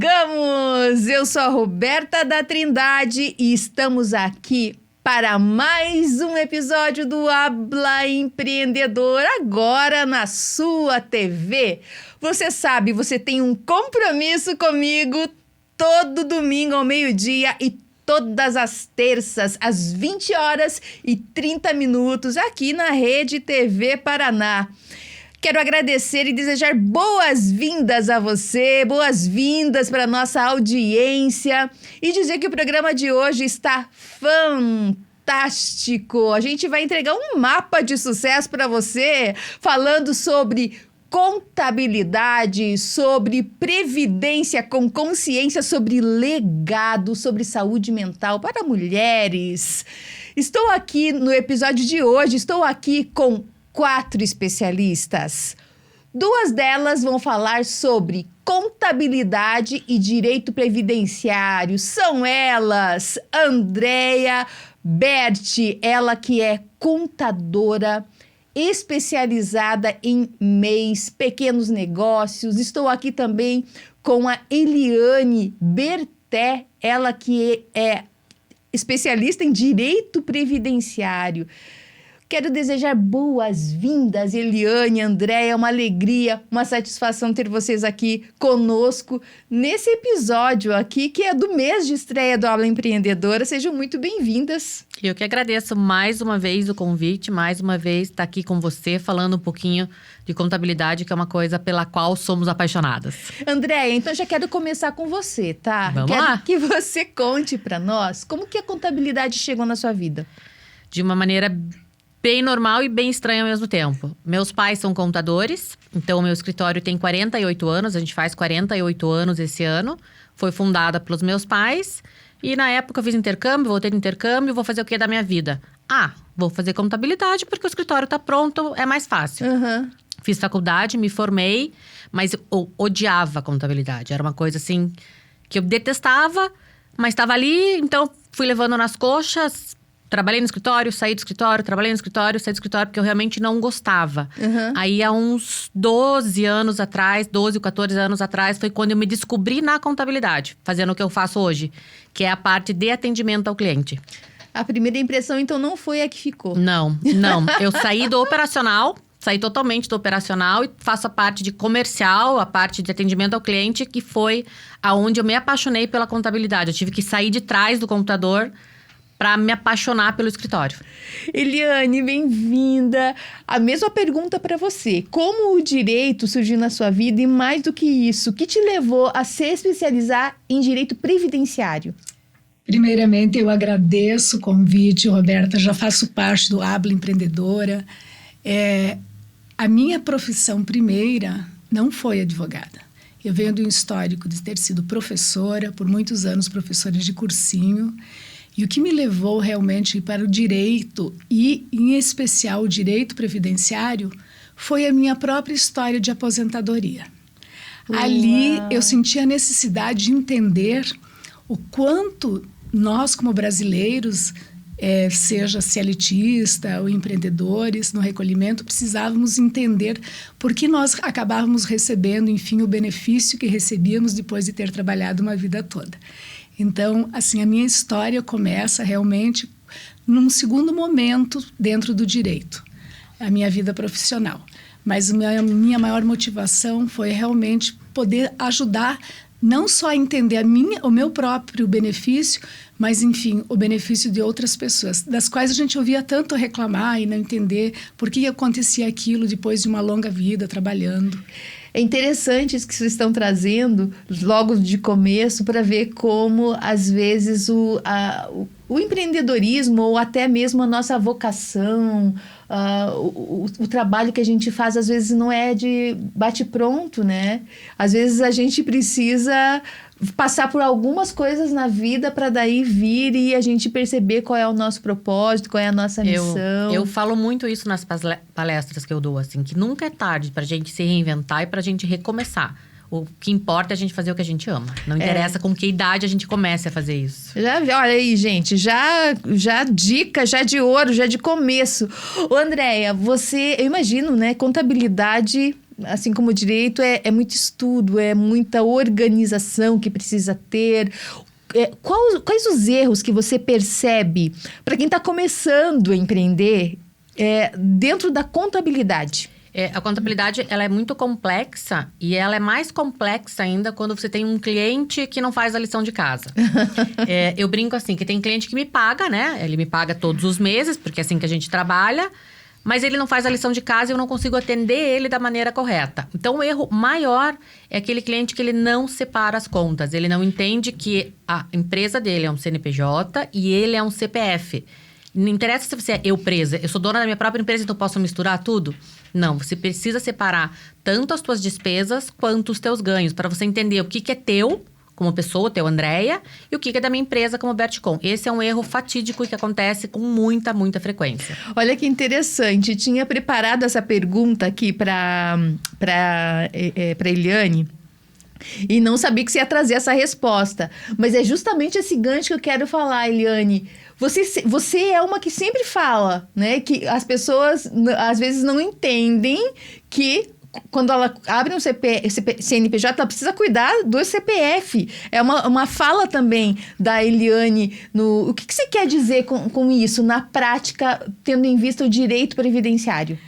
Chegamos! Eu sou a Roberta da Trindade e estamos aqui para mais um episódio do Habla Empreendedor, agora na sua TV. Você sabe, você tem um compromisso comigo todo domingo ao meio-dia e todas as terças, às 20 horas e 30 minutos, aqui na Rede TV Paraná. Quero agradecer e desejar boas-vindas a você, boas-vindas para a nossa audiência e dizer que o programa de hoje está fantástico. A gente vai entregar um mapa de sucesso para você, falando sobre contabilidade, sobre previdência com consciência, sobre legado, sobre saúde mental para mulheres. Estou aqui no episódio de hoje, com 4 especialistas. 2 delas vão falar sobre contabilidade e direito previdenciário. São elas, Andréia Berti, ela que é contadora especializada em MEIs, pequenos negócios. Estou aqui também com a Eliane Berté, ela que é especialista em direito previdenciário. Quero desejar boas-vindas, Eliane, Andréia, uma alegria, uma satisfação ter vocês aqui conosco nesse episódio aqui, que é do mês de estreia do Habla Empreendedora. Sejam muito bem-vindas. Eu que agradeço mais uma vez o convite, mais uma vez estar aqui com você, falando um pouquinho de contabilidade, que é uma coisa pela qual somos apaixonadas. Andréia, então já quero começar com você, tá? Vamos quero lá. que você conte para nós como que a contabilidade chegou na sua vida. De uma maneira bem normal e bem estranha ao mesmo tempo. Meus pais são contadores, então o meu escritório tem 48 anos, a gente faz 48 anos esse ano. Foi fundada pelos meus pais e na época eu fiz intercâmbio, voltei do intercâmbio, vou fazer o que da minha vida? Vou fazer contabilidade porque o escritório tá pronto, é mais fácil. Uhum. Fiz faculdade, me formei, mas eu odiava contabilidade. Era uma coisa assim que eu detestava, mas estava ali, então fui levando nas coxas. Trabalhei no escritório, saí do escritório, trabalhei no escritório, saí do escritório, porque eu realmente não gostava. Uhum. Aí, há uns 12 anos atrás, 12 ou 14 anos atrás, foi quando eu me descobri na contabilidade, fazendo o que eu faço hoje, que é a parte de atendimento ao cliente. A primeira impressão, então, não foi a que ficou. Não. Eu saí do operacional, saí totalmente do operacional e faço a parte de comercial, a parte de atendimento ao cliente, que foi aonde eu me apaixonei pela contabilidade. Eu tive que sair de trás do computador para me apaixonar pelo escritório. Eliane, bem-vinda. A mesma pergunta para você. Como o direito surgiu na sua vida e, mais do que isso, o que te levou a se especializar em direito previdenciário? Primeiramente, eu agradeço o convite, Roberta. Já faço parte do Habla Empreendedora. A minha profissão primeira não foi advogada. Eu venho de um histórico de ter sido professora, por muitos anos professora de cursinho. E o que me levou realmente para o direito, e em especial o direito previdenciário, foi a minha própria história de aposentadoria. Uau. Ali eu senti a necessidade de entender o quanto nós, como brasileiros, seja CLTista ou empreendedores no recolhimento, precisávamos entender por que nós acabávamos recebendo, enfim, o benefício que recebíamos depois de ter trabalhado uma vida toda. Então, assim, a minha história começa realmente num segundo momento dentro do direito, a minha vida profissional. Mas a minha maior motivação foi realmente poder ajudar não só a entender o meu próprio benefício, mas, enfim, o benefício de outras pessoas, das quais a gente ouvia tanto reclamar e não entender por que acontecia aquilo depois de uma longa vida trabalhando. É interessante isso que vocês estão trazendo logo de começo para ver como, às vezes, o empreendedorismo ou até mesmo a nossa vocação, o trabalho que a gente faz, às vezes, não é de bate-pronto, né? Às vezes, a gente precisa passar por algumas coisas na vida para daí vir e a gente perceber qual é o nosso propósito, qual é a nossa missão. Eu falo muito isso nas palestras que eu dou, assim, que nunca é tarde pra gente se reinventar e pra gente recomeçar. O que importa é a gente fazer o que a gente ama. Não interessa com que idade a gente comece a fazer isso. Olha aí, gente. Já dica, já de ouro, já de começo. Ô, Andréia, eu imagino, né? Contabilidade assim como o direito, é muito estudo, é muita organização que precisa ter. Quais os erros que você percebe para quem está começando a empreender dentro da contabilidade? A contabilidade, ela é muito complexa e ela é mais complexa ainda quando você tem um cliente que não faz a lição de casa. Eu brinco assim, que tem cliente que me paga, né? Ele me paga todos os meses, porque é assim que a gente trabalha, mas ele não faz a lição de casa e eu não consigo atender ele da maneira correta. Então, o erro maior é aquele cliente que ele não separa as contas. Ele não entende que a empresa dele é um CNPJ e ele é um CPF. Não interessa se você é eu sou dona da minha própria empresa, então posso misturar tudo? Não, você precisa separar tanto as tuas despesas quanto os teus ganhos, para você entender o que é teu, como pessoa, teu Andréia, e o que é da minha empresa, como Berticom. Esse é um erro fatídico que acontece com muita, muita frequência. Olha que interessante, tinha preparado essa pergunta aqui para Eliane, e não sabia que você ia trazer essa resposta. Mas é justamente esse gancho que eu quero falar, Eliane. Você é uma que sempre fala, né? Que as pessoas, às vezes, não entendem que quando ela abre um CNPJ, ela precisa cuidar do CPF. É uma fala também da Eliane. O que você quer dizer com isso, na prática, tendo em vista o direito previdenciário?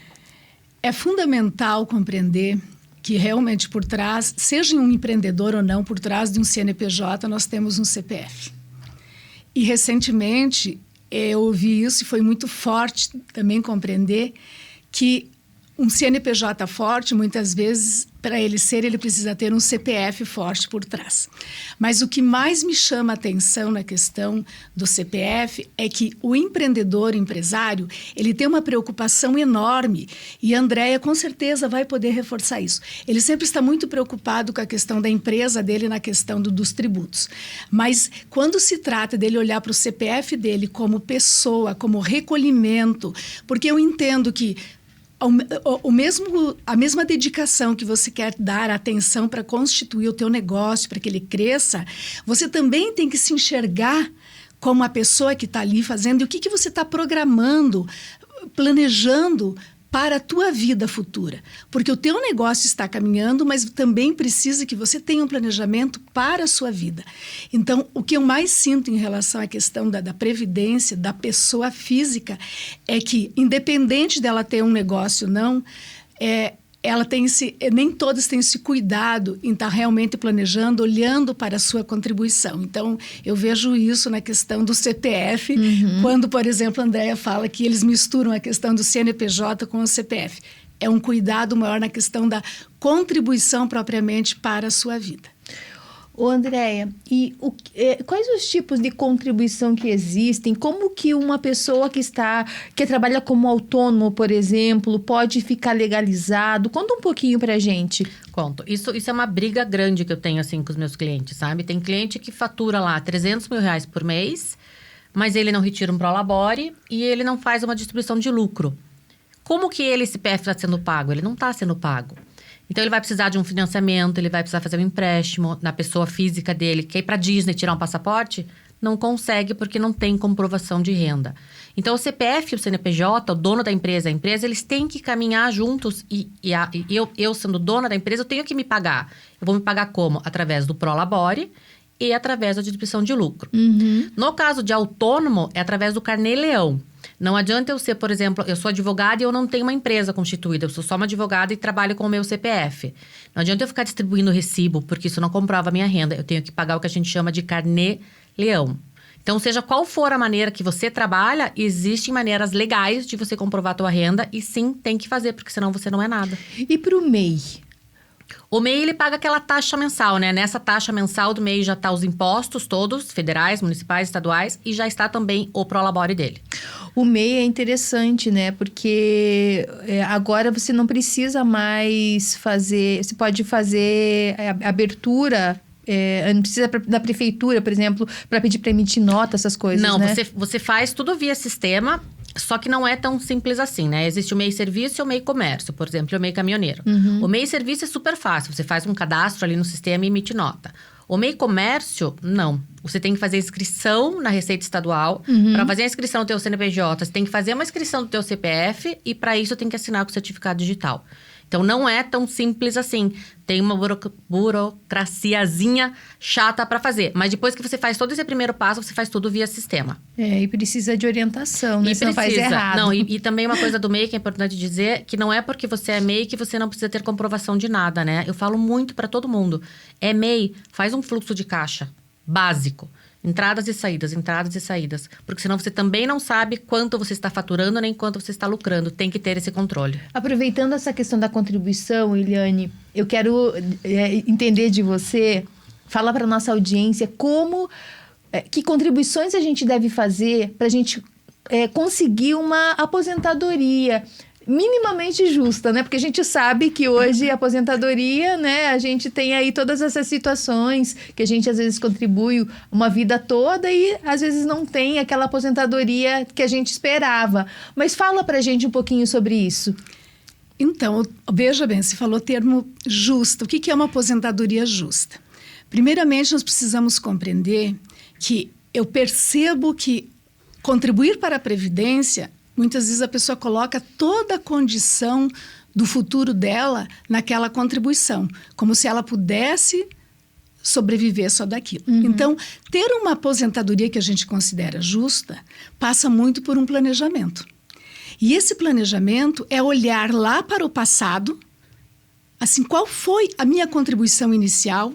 É fundamental compreender que realmente por trás, seja um empreendedor ou não, por trás de um CNPJ, nós temos um CPF. E recentemente eu ouvi isso e foi muito forte também compreender que um CNPJ forte, muitas vezes, para ele precisa ter um CPF forte por trás. Mas o que mais me chama a atenção na questão do CPF é que o empreendedor, o empresário, ele tem uma preocupação enorme e a Andréia com certeza vai poder reforçar isso. Ele sempre está muito preocupado com a questão da empresa dele na questão dos tributos. Mas quando se trata dele olhar para o CPF dele como pessoa, como recolhimento, porque eu entendo que a mesma dedicação que você quer dar, atenção para constituir o teu negócio, para que ele cresça, você também tem que se enxergar como a pessoa que está ali fazendo e o que você está programando, planejando para a tua vida futura. Porque o teu negócio está caminhando, mas também precisa que você tenha um planejamento para a sua vida. Então, o que eu mais sinto em relação à questão da previdência, da pessoa física, é que, independente dela ter um negócio ou não, nem todas têm esse cuidado em estar realmente planejando, olhando para a sua contribuição. Então, eu vejo isso na questão do CPF, quando, por exemplo, a Andréia fala que eles misturam a questão do CNPJ com o CPF. É um cuidado maior na questão da contribuição propriamente para a sua vida. Ô, Andréia, quais os tipos de contribuição que existem? Como que uma pessoa que trabalha como autônomo, por exemplo, pode ficar legalizado? Conta um pouquinho pra gente. Conto. Isso é uma briga grande que eu tenho, assim, com os meus clientes, sabe? Tem cliente que fatura lá 300 mil reais por mês, mas ele não retira um prolabore e ele não faz uma distribuição de lucro. Como que esse CPF está sendo pago? Ele não está sendo pago. Então, ele vai precisar de um financiamento, ele vai precisar fazer um empréstimo na pessoa física dele. Quer ir para Disney tirar um passaporte? Não consegue porque não tem comprovação de renda. Então, o CPF e o CNPJ, o dono da empresa, a empresa, eles têm que caminhar juntos. E eu, sendo dona da empresa, eu tenho que me pagar. Eu vou me pagar como? Através do prolabore e através da distribuição de lucro. No caso de autônomo, é através do carnê-leão. Não adianta eu ser, por exemplo, eu sou advogada e eu não tenho uma empresa constituída. Eu sou só uma advogada e trabalho com o meu CPF. Não adianta eu ficar distribuindo recibo, porque isso não comprova a minha renda. Eu tenho que pagar o que a gente chama de carnê-leão. Então, seja qual for a maneira que você trabalha, existem maneiras legais de você comprovar a tua renda. E sim, tem que fazer, porque senão você não é nada. E para o MEI? O MEI, ele paga aquela taxa mensal, né? Nessa taxa mensal do MEI já está os impostos todos, federais, municipais, estaduais, e já está também o prolabore dele. O MEI é interessante, né? Porque agora você não precisa mais fazer... Você pode fazer abertura... não precisa da prefeitura, por exemplo, para pedir para emitir nota, essas coisas, não, né? Você faz tudo via sistema... Só que não é tão simples assim, né? Existe o MEI Serviço e o MEI Comércio, por exemplo, e o MEI Caminhoneiro. O MEI Serviço é super fácil. Você faz um cadastro ali no sistema e emite nota. O MEI Comércio, não. Você tem que fazer inscrição na Receita Estadual. Para fazer a inscrição do teu CNPJ, você tem que fazer uma inscrição do teu CPF. E para isso, tem que assinar com o certificado digital. Então, não é tão simples assim. Tem uma burocraciazinha chata para fazer. Mas depois que você faz todo esse primeiro passo, você faz tudo via sistema. E precisa de orientação, né? E Você não faz errado. Não, e também uma coisa do MEI que é importante dizer, que não é porque você é MEI que você não precisa ter comprovação de nada, né? Eu falo muito para todo mundo. É MEI, faz um fluxo de caixa básico. Entradas e saídas, entradas e saídas. Porque senão você também não sabe quanto você está faturando nem quanto você está lucrando. Tem que ter esse controle. Aproveitando essa questão da contribuição, Eliane, eu quero entender de você, fala para nossa audiência que contribuições a gente deve fazer para a gente conseguir uma aposentadoria minimamente justa, né? Porque a gente sabe que hoje a aposentadoria, né? A gente tem aí todas essas situações que a gente às vezes contribui uma vida toda e às vezes não tem aquela aposentadoria que a gente esperava. Mas fala pra gente um pouquinho sobre isso. Então, veja bem, você falou termo justo. O que é uma aposentadoria justa? Primeiramente, nós precisamos compreender que eu percebo que contribuir para a Previdência, muitas vezes a pessoa coloca toda a condição do futuro dela naquela contribuição, como se ela pudesse sobreviver só daquilo. Então, ter uma aposentadoria que a gente considera justa passa muito por um planejamento. E esse planejamento é olhar lá para o passado, assim, qual foi a minha contribuição inicial.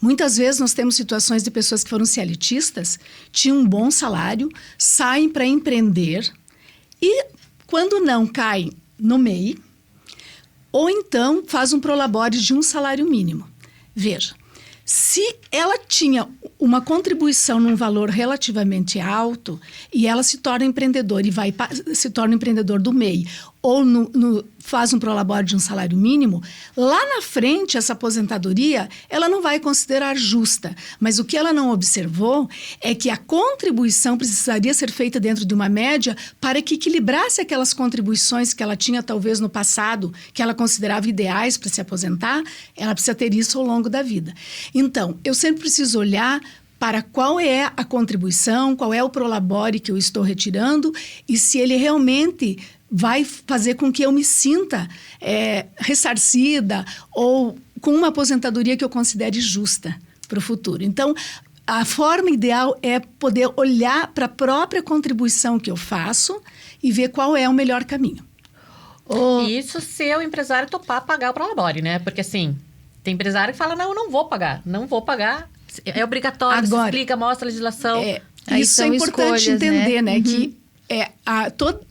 Muitas vezes nós temos situações de pessoas que foram CLTistas, tinham um bom salário, saem para empreender, e quando não cai no MEI, ou então faz um prolabore de um salário mínimo. Veja, se ela tinha uma contribuição num valor relativamente alto e ela se torna empreendedor e se torna empreendedor do MEI ou faz um prolabore de um salário mínimo, lá na frente essa aposentadoria ela não vai considerar justa. Mas o que ela não observou é que a contribuição precisaria ser feita dentro de uma média para que equilibrasse aquelas contribuições que ela tinha talvez no passado, que ela considerava ideais para se aposentar, ela precisa ter isso ao longo da vida. Então, eu sempre preciso olhar para qual é a contribuição, qual é o prolabore que eu estou retirando e se ele realmente vai fazer com que eu me sinta ressarcida ou com uma aposentadoria que eu considere justa para o futuro. Então, a forma ideal é poder olhar para a própria contribuição que eu faço e ver qual é o melhor caminho. Isso se o empresário topar pagar o prolabore, né? Porque assim, tem empresário que fala, não, eu não vou pagar. É obrigatório, agora, se explica, mostra a legislação. Isso é importante entender, né? Que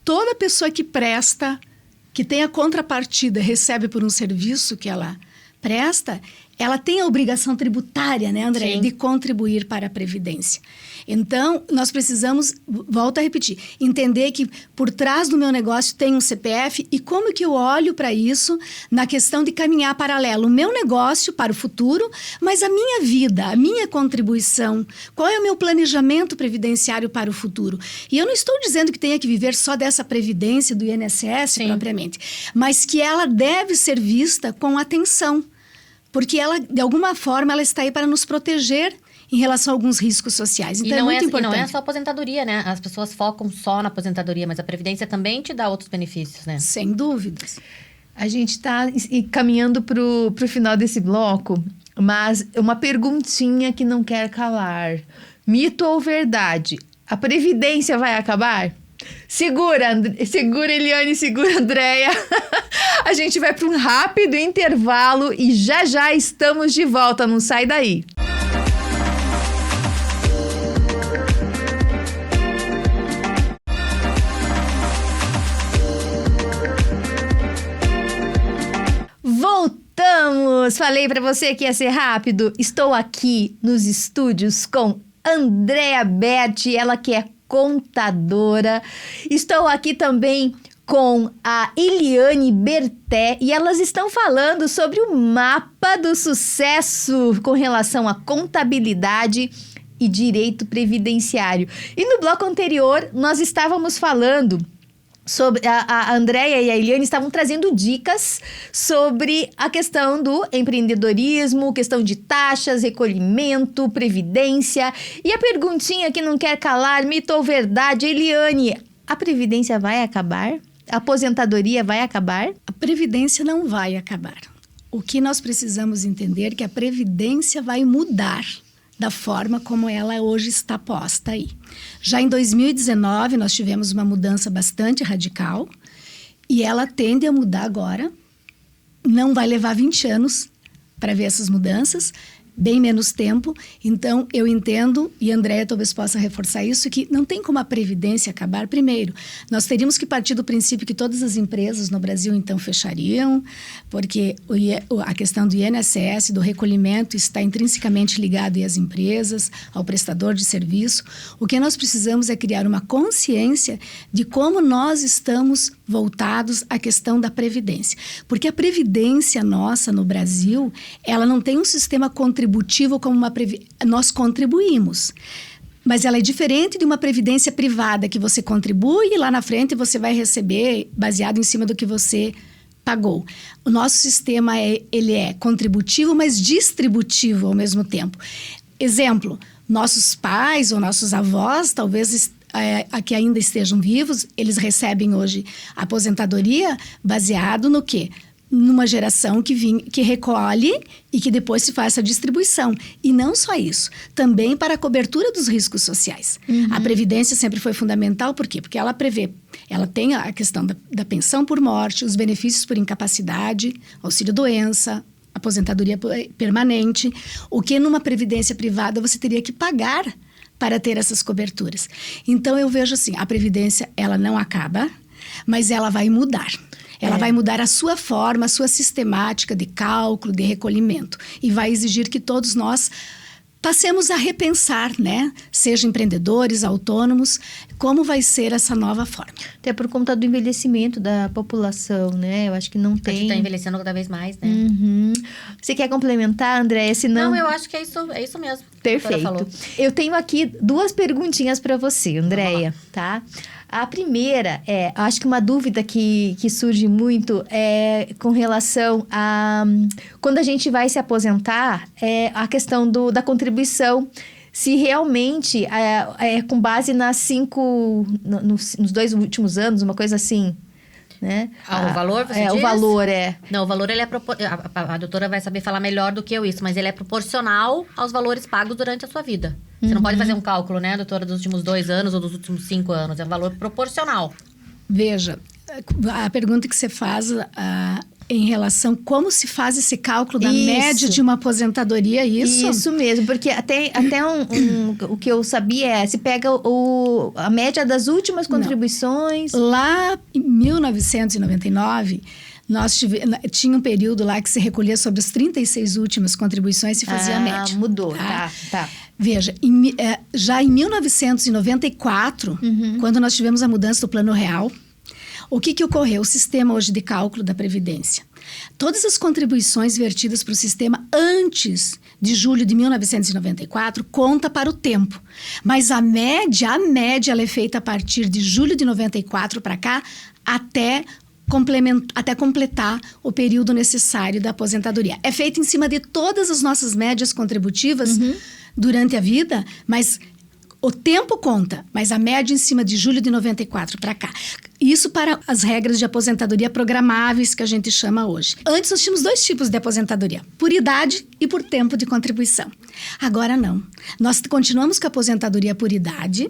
toda pessoa que presta, que tem a contrapartida, recebe por um serviço que ela presta, ela tem a obrigação tributária, né, André, Sim. de contribuir para a Previdência. Então, nós precisamos, volto a repetir, entender que por trás do meu negócio tem um CPF e como que eu olho para isso na questão de caminhar paralelo o meu negócio para o futuro, mas a minha vida, a minha contribuição, qual é o meu planejamento previdenciário para o futuro. E eu não estou dizendo que tenha que viver só dessa Previdência, do INSS Sim. propriamente, mas que ela deve ser vista com atenção, porque ela, de alguma forma, ela está aí para nos proteger em relação a alguns riscos sociais. Então, é muito importante. E não é só aposentadoria, né? As pessoas focam só na aposentadoria, mas a Previdência também te dá outros benefícios, né? Sem dúvidas. A gente está caminhando para o final desse bloco, mas uma perguntinha que não quer calar. Mito ou verdade? A Previdência vai acabar? Segura, Eliane, segura, Andréia. A gente vai para um rápido intervalo e já estamos de volta. Não sai daí. Voltamos! Falei para você que ia ser rápido. Estou aqui nos estúdios com Andréia Berti, ela que é contadora. Estou aqui também com a Eliane Berté e elas estão falando sobre o mapa do sucesso com relação à contabilidade e direito previdenciário. E no bloco anterior, nós estávamos falando sobre a Andréia e a Eliane estavam trazendo dicas sobre a questão do empreendedorismo, questão de taxas, recolhimento, previdência. E a perguntinha que não quer calar, mito ou verdade, Eliane, a Previdência vai acabar? A aposentadoria vai acabar? A Previdência não vai acabar. O que nós precisamos entender é que a Previdência vai mudar da forma como ela hoje está posta aí. Já em 2019, nós tivemos uma mudança bastante radical e ela tende a mudar agora. Não vai levar 20 anos para ver essas mudanças, bem menos tempo. Então, eu entendo, e a Andréia talvez possa reforçar isso, que não tem como a Previdência acabar. Primeiro, nós teríamos que partir do princípio que todas as empresas no Brasil, então, fechariam, porque a questão do INSS, do recolhimento, está intrinsecamente ligada às empresas, ao prestador de serviço. O que nós precisamos é criar uma consciência de como nós estamos voltados à questão da Previdência. Porque a Previdência nossa, no Brasil, ela não tem um sistema contributivo como nós contribuímos. Mas ela é diferente de uma previdência privada que você contribui e lá na frente você vai receber baseado em cima do que você pagou. O nosso sistema ele é contributivo, mas distributivo ao mesmo tempo. Exemplo, nossos pais ou nossos avós, talvez que ainda estejam vivos, eles recebem hoje a aposentadoria baseado no quê? Numa geração que recolhe e que depois se faz essa distribuição. E não só isso, também para a cobertura dos riscos sociais. Uhum. A Previdência sempre foi fundamental, por quê? Porque ela tem a questão da pensão por morte, os benefícios por incapacidade, auxílio-doença, aposentadoria permanente, o que numa Previdência privada você teria que pagar para ter essas coberturas. Então, eu vejo assim, a Previdência, ela não acaba, mas ela vai mudar. Ela vai mudar a sua forma, a sua sistemática de cálculo, de recolhimento. E vai exigir que todos nós passemos a repensar, né? Seja empreendedores, autônomos, como vai ser essa nova forma. Até por conta do envelhecimento da população, né? Eu acho que não tem... A gente está envelhecendo cada vez mais, né? Uhum. Você quer complementar, Andréia? Não, eu acho que é isso mesmo. Perfeito. Eu tenho aqui 2 perguntinhas para você, Andréia, tá? A primeira acho que uma dúvida que surge muito é com relação a quando a gente vai se aposentar, a questão da contribuição. Se realmente é com base nos 2 últimos anos, uma coisa assim, né? O valor, você diz? O valor Não, o valor, ele a doutora vai saber falar melhor do que eu isso, mas ele é proporcional aos valores pagos durante a sua vida. Você não pode fazer um cálculo, né, doutora, dos últimos 2 anos ou dos últimos 5 anos. É um valor proporcional. Veja, a pergunta que você faz em relação a como se faz esse cálculo da média de uma aposentadoria, isso? Isso mesmo, porque até o que eu sabia se pega a média das últimas contribuições. Não. Lá em 1999... tinha um período lá que se recolhia sobre as 36 últimas contribuições e fazia a média. Mudou, tá. Veja, já em 1994, quando nós tivemos a mudança do Plano Real, o que ocorreu? O sistema hoje de cálculo da Previdência. Todas as contribuições vertidas para o sistema antes de julho de 1994 conta para o tempo. Mas a média ela é feita a partir de julho de 94 para cá até completar o período necessário da aposentadoria. É feito em cima de todas as nossas médias contributivas durante a vida, mas o tempo conta, mas a média em cima de julho de 94 para cá. Isso para as regras de aposentadoria programáveis que a gente chama hoje. Antes nós tínhamos 2 tipos de aposentadoria, por idade e por tempo de contribuição. Agora não. Nós continuamos com a aposentadoria por idade,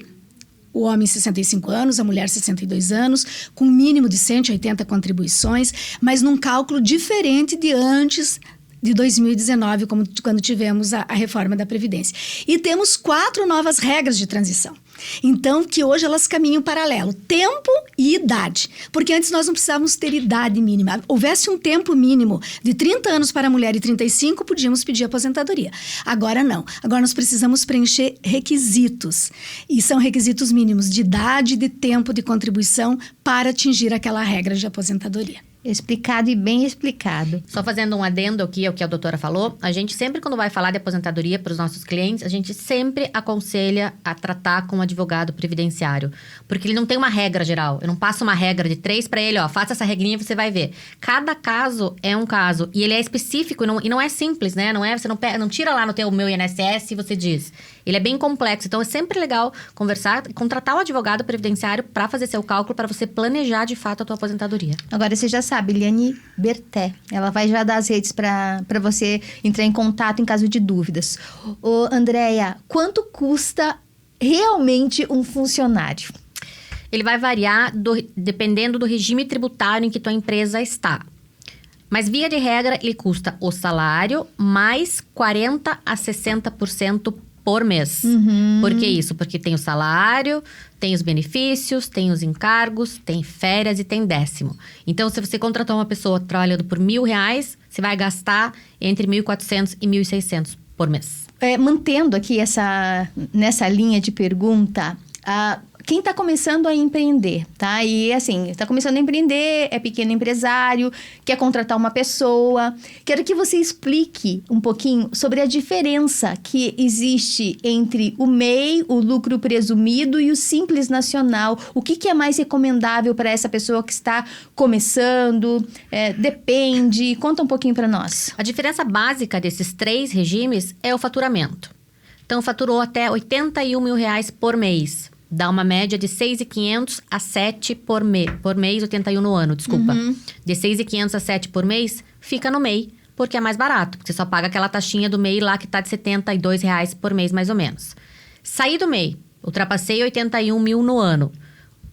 o homem 65 anos, a mulher 62 anos, com um mínimo de 180 contribuições, mas num cálculo diferente de antes de 2019, quando tivemos a reforma da Previdência. E temos 4 novas regras de transição. Então, que hoje elas caminham paralelo, tempo e idade. Porque antes nós não precisávamos ter idade mínima. Houvesse um tempo mínimo de 30 anos para a mulher e 35, podíamos pedir aposentadoria. Agora não. Agora nós precisamos preencher requisitos. E são requisitos mínimos de idade e de tempo de contribuição para atingir aquela regra de aposentadoria. Explicado e bem explicado. Só fazendo um adendo aqui ao que a doutora falou, a gente sempre, quando vai falar de aposentadoria para os nossos clientes, a gente sempre aconselha a tratar com um advogado previdenciário. Porque ele não tem uma regra geral. Eu não passo uma regra de 3 para ele, faça essa regrinha e você vai ver. Cada caso é um caso. E ele é específico e não é simples, né? Você não tira lá no meu INSS e você diz. Ele é bem complexo, então é sempre legal conversar, contratar um advogado previdenciário para fazer seu cálculo, para você planejar de fato a tua aposentadoria. Agora você já sabe, Eliane Berté, ela vai já dar as redes para você entrar em contato em caso de dúvidas. Ô, Andréia, quanto custa realmente um funcionário? Ele vai variar dependendo do regime tributário em que tua empresa está. Mas, via de regra, ele custa o salário mais 40% a 60% por mês. Por que isso? Porque tem o salário, tem os benefícios, tem os encargos, tem férias e tem 10º. Então, se você contratou uma pessoa trabalhando por R$1.000, você vai gastar entre 1.400 e 1.600 por mês. Mantendo aqui nessa linha de pergunta, quem está começando a empreender, tá? E assim, está começando a empreender, é pequeno empresário, quer contratar uma pessoa. Quero que você explique um pouquinho sobre a diferença que existe entre o MEI, o lucro presumido, e o Simples Nacional. O que é mais recomendável para essa pessoa que está começando? Depende. Conta um pouquinho para nós. A diferença básica desses 3 regimes é o faturamento. Então, faturou até R$81 mil por mês. Dá uma média de 6.500 a 7 por mês, 81 no ano, desculpa. De 6.500 a 7 por mês, fica no MEI, porque é mais barato. Porque você só paga aquela taxinha do MEI lá que tá de R$72 por mês, mais ou menos. Saí do MEI, ultrapassei 81 mil no ano.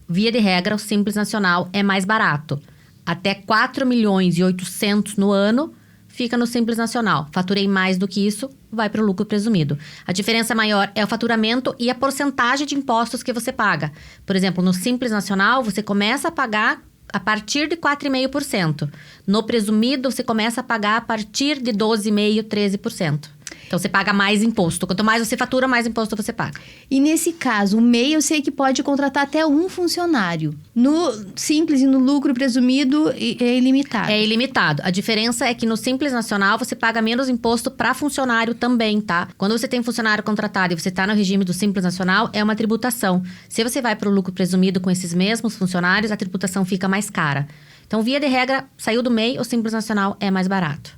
Via de regra, o Simples Nacional é mais barato. Até 4.800.000 no ano, fica no Simples Nacional. Faturei mais do que isso, vai para o lucro presumido. A diferença maior é o faturamento e a porcentagem de impostos que você paga. Por exemplo, no Simples Nacional, você começa a pagar a partir de 4,5%. No presumido, você começa a pagar a partir de 12,5%, 13%. Então, você paga mais imposto. Quanto mais você fatura, mais imposto você paga. E nesse caso, o MEI eu sei que pode contratar até um funcionário. No Simples e no lucro presumido é ilimitado. É ilimitado. A diferença é que no Simples Nacional, você paga menos imposto para funcionário também, tá? Quando você tem funcionário contratado e você está no regime do Simples Nacional, é uma tributação. Se você vai para o lucro presumido com esses mesmos funcionários, a tributação fica mais cara. Então, via de regra, saiu do MEI, o Simples Nacional é mais barato.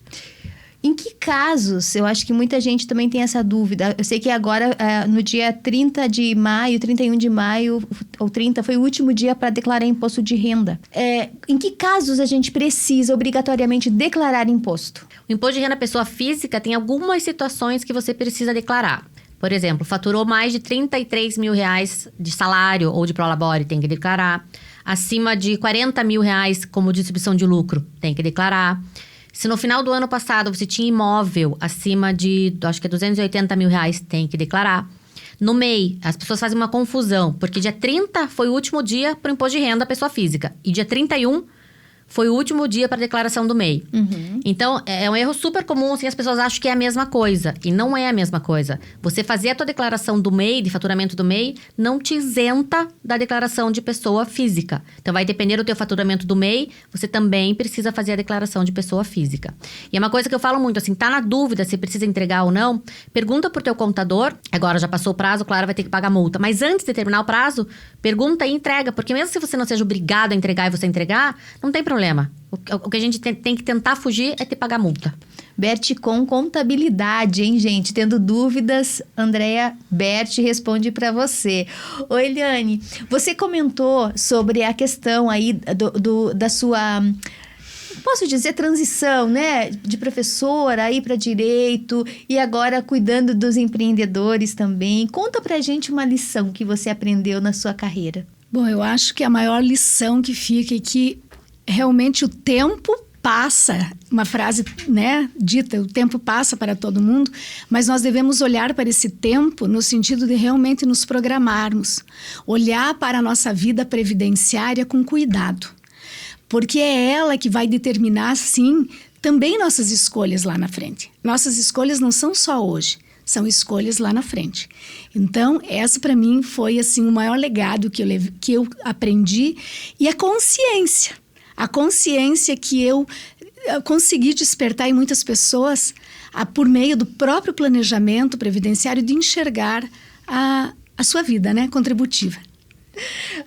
Em que casos, eu acho que muita gente também tem essa dúvida. Eu sei que agora, no dia 30 de maio, 31 de maio, ou 30, foi o último dia para declarar imposto de renda. Em que casos a gente precisa obrigatoriamente declarar imposto? O imposto de renda pessoa física tem algumas situações que você precisa declarar. Por exemplo, faturou mais de R$33 mil de salário ou de prolabore, tem que declarar. Acima de R$40 mil como distribuição de lucro, tem que declarar. Se no final do ano passado você tinha imóvel acima de, acho que é R$280 mil, tem que declarar. No MEI, as pessoas fazem uma confusão, porque dia 30 foi o último dia para o imposto de renda da pessoa física. E dia 31 foi o último dia para a declaração do MEI. Então, é um erro super comum, assim, as pessoas acham que é a mesma coisa. E não é a mesma coisa. Você fazer a tua declaração do MEI, de faturamento do MEI, não te isenta da declaração de pessoa física. Então, vai depender do teu faturamento do MEI, você também precisa fazer a declaração de pessoa física. E é uma coisa que eu falo muito, assim, tá na dúvida se precisa entregar ou não, pergunta pro teu contador, agora já passou o prazo, claro, vai ter que pagar multa. Mas antes de terminar o prazo, pergunta e entrega, porque mesmo se você não seja obrigado a entregar e você entregar, não tem problema. O que a gente tem que tentar fugir é ter que pagar multa. Bert com contabilidade, hein, gente? Tendo dúvidas, Andréia Bert responde para você. Ô, Eliane, você comentou sobre a questão aí da sua... Posso dizer transição, né? De professora aí para direito e agora cuidando dos empreendedores também. Conta pra gente uma lição que você aprendeu na sua carreira. Bom, eu acho que a maior lição que fica é que realmente o tempo passa, uma frase, né, dita, o tempo passa para todo mundo, mas nós devemos olhar para esse tempo no sentido de realmente nos programarmos, olhar para a nossa vida previdenciária com cuidado, porque é ela que vai determinar, sim, também nossas escolhas lá na frente. Nossas escolhas não são só hoje, são escolhas lá na frente. Então, essa para mim foi assim o maior legado que eu aprendi, e a consciência que eu consegui despertar em muitas pessoas por meio do próprio planejamento previdenciário de enxergar a sua vida, né, contributiva.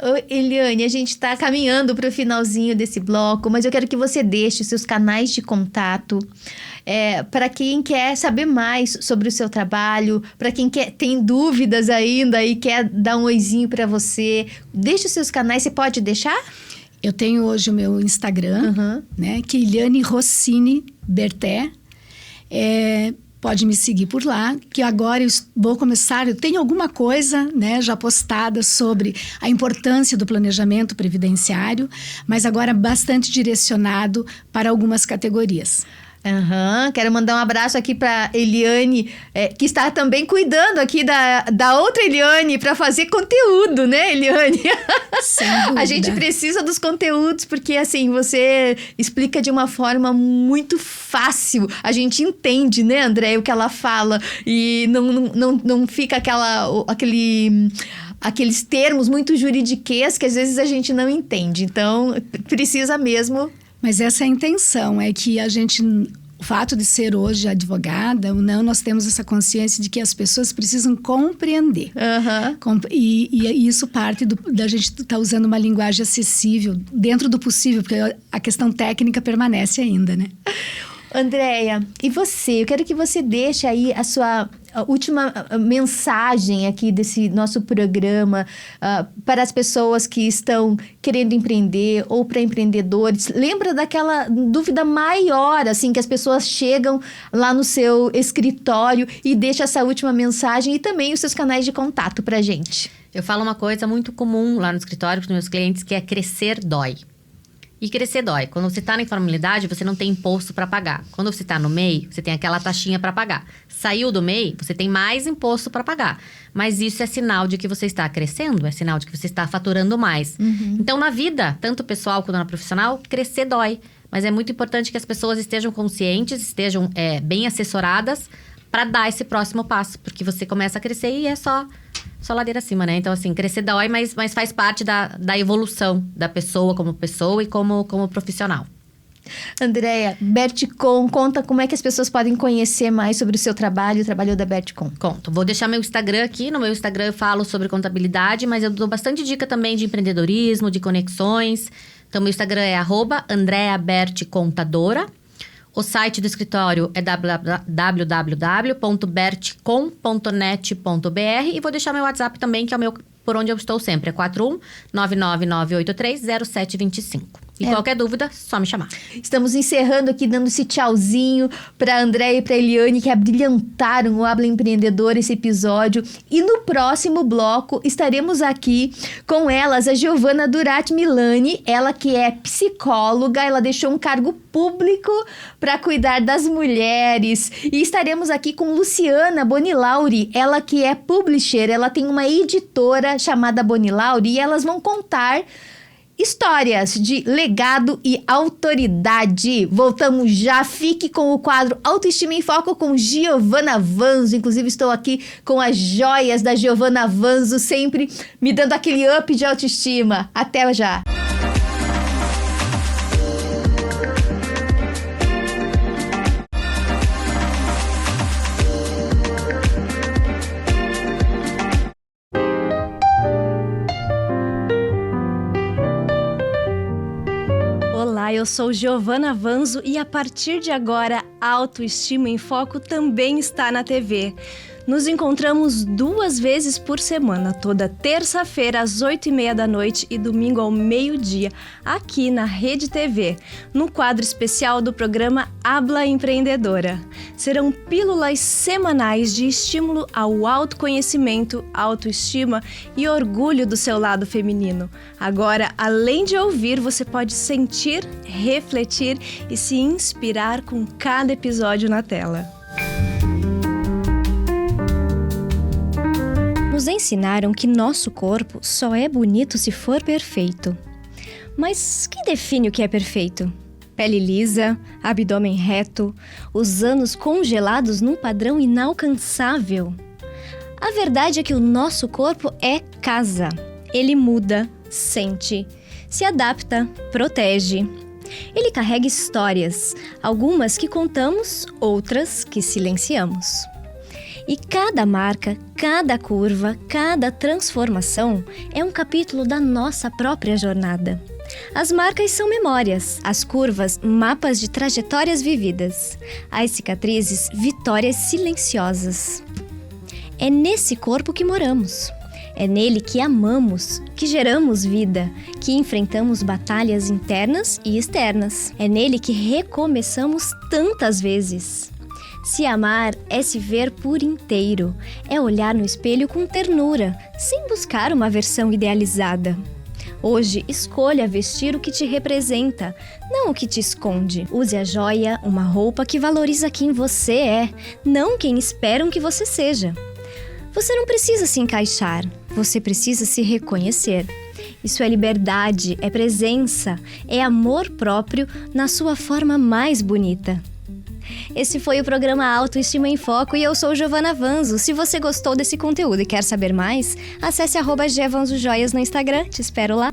Ô, Eliane, a gente está caminhando para o finalzinho desse bloco, mas eu quero que você deixe os seus canais de contato para quem quer saber mais sobre o seu trabalho, para quem tem dúvidas ainda e quer dar um oizinho para você. Deixe os seus canais, você pode deixar? Eu tenho hoje o meu Instagram, né, que é Eliane Rossini Berté. Pode me seguir por lá, que agora eu vou começar, eu tenho alguma coisa, né, já postada sobre a importância do planejamento previdenciário, mas agora bastante direcionado para algumas categorias. Quero mandar um abraço aqui para Eliane, que está também cuidando aqui da outra Eliane para fazer conteúdo, né, Eliane? Sem dúvida. A gente precisa dos conteúdos porque, assim, você explica de uma forma muito fácil. A gente entende, né, André, o que ela fala e não fica aqueles termos muito juridiquês que às vezes a gente não entende. Então, precisa mesmo... Mas essa é a intenção, é que o fato de ser hoje advogada ou não, nós temos essa consciência de que as pessoas precisam compreender. E isso parte da gente estar usando uma linguagem acessível, dentro do possível, porque a questão técnica permanece ainda, né? Andréia, e você? Eu quero que você deixe aí a sua última mensagem aqui desse nosso programa para as pessoas que estão querendo empreender ou para empreendedores. Lembra daquela dúvida maior, assim, que as pessoas chegam lá no seu escritório e deixa essa última mensagem e também os seus canais de contato para a gente. Eu falo uma coisa muito comum lá no escritório para os meus clientes, que é crescer dói. E crescer dói. Quando você está na informalidade, você não tem imposto para pagar. Quando você está no MEI, você tem aquela taxinha para pagar. Saiu do MEI, você tem mais imposto para pagar. Mas isso é sinal de que você está crescendo, é sinal de que você está faturando mais. Então, na vida, tanto pessoal quanto na profissional, crescer dói. Mas é muito importante que as pessoas estejam conscientes, estejam bem assessoradas para dar esse próximo passo. Porque você começa a crescer e é só ladeira acima, né? Então, assim, crescer dói, mas faz parte da evolução da pessoa e como profissional. Andréia, Berticom, conta como é que as pessoas podem conhecer mais sobre o seu trabalho, o trabalho da Berticom. Conto. Vou deixar meu Instagram aqui. No meu Instagram eu falo sobre contabilidade, mas eu dou bastante dica também de empreendedorismo, de conexões. Então, meu Instagram é @AndreaBertContadora. O site do escritório é www.bertcom.net.br e vou deixar meu WhatsApp também, que é o meu, por onde eu estou sempre. É 41-99983-0725. E qualquer dúvida, só me chamar. Estamos encerrando aqui, dando esse tchauzinho para Andréia e para Eliane, que abrilhantaram o Habla Empreendedor esse episódio. E no próximo bloco, estaremos aqui com elas, a Giovana Durati Milani, ela que é psicóloga, ela deixou um cargo público para cuidar das mulheres. E estaremos aqui com Luciana Bonilauri, ela que é publisher, ela tem uma editora chamada Bonilauri e elas vão contar histórias de legado e autoridade. Voltamos já. Fique com o quadro Autoestima em Foco com Giovana Vanzo. Inclusive, estou aqui com as joias da Giovana Vanzo, sempre me dando aquele up de autoestima. Até já. Olá, eu sou Giovana Vanzo e a partir de agora, Autoestima em Foco também está na TV. Nos encontramos 2 vezes por semana, toda terça-feira às 8h30 da noite e domingo ao meio-dia, aqui na Rede TV, no quadro especial do programa Habla Empreendedora. Serão pílulas semanais de estímulo ao autoconhecimento, autoestima e orgulho do seu lado feminino. Agora, além de ouvir, você pode sentir, refletir e se inspirar com cada episódio na tela. Nos ensinaram que nosso corpo só é bonito se for perfeito. Mas quem define o que é perfeito? Pele lisa, abdômen reto, os ânus congelados num padrão inalcançável. A verdade é que o nosso corpo é casa. Ele muda, sente, se adapta, protege. Ele carrega histórias, algumas que contamos, outras que silenciamos. E cada marca, cada curva, cada transformação é um capítulo da nossa própria jornada. As marcas são memórias, as curvas, mapas de trajetórias vividas, as cicatrizes, vitórias silenciosas. É nesse corpo que moramos. É nele que amamos, que geramos vida, que enfrentamos batalhas internas e externas. É nele que recomeçamos tantas vezes. Se amar é se ver por inteiro, é olhar no espelho com ternura, sem buscar uma versão idealizada. Hoje, escolha vestir o que te representa, não o que te esconde. Use a joia, uma roupa que valoriza quem você é, não quem esperam que você seja. Você não precisa se encaixar, você precisa se reconhecer. Isso é liberdade, é presença, é amor próprio na sua forma mais bonita. Esse foi o programa Autoestima em Foco e eu sou Giovana Vanzo. Se você gostou desse conteúdo e quer saber mais, acesse @gvanzojoias no Instagram. Te espero lá.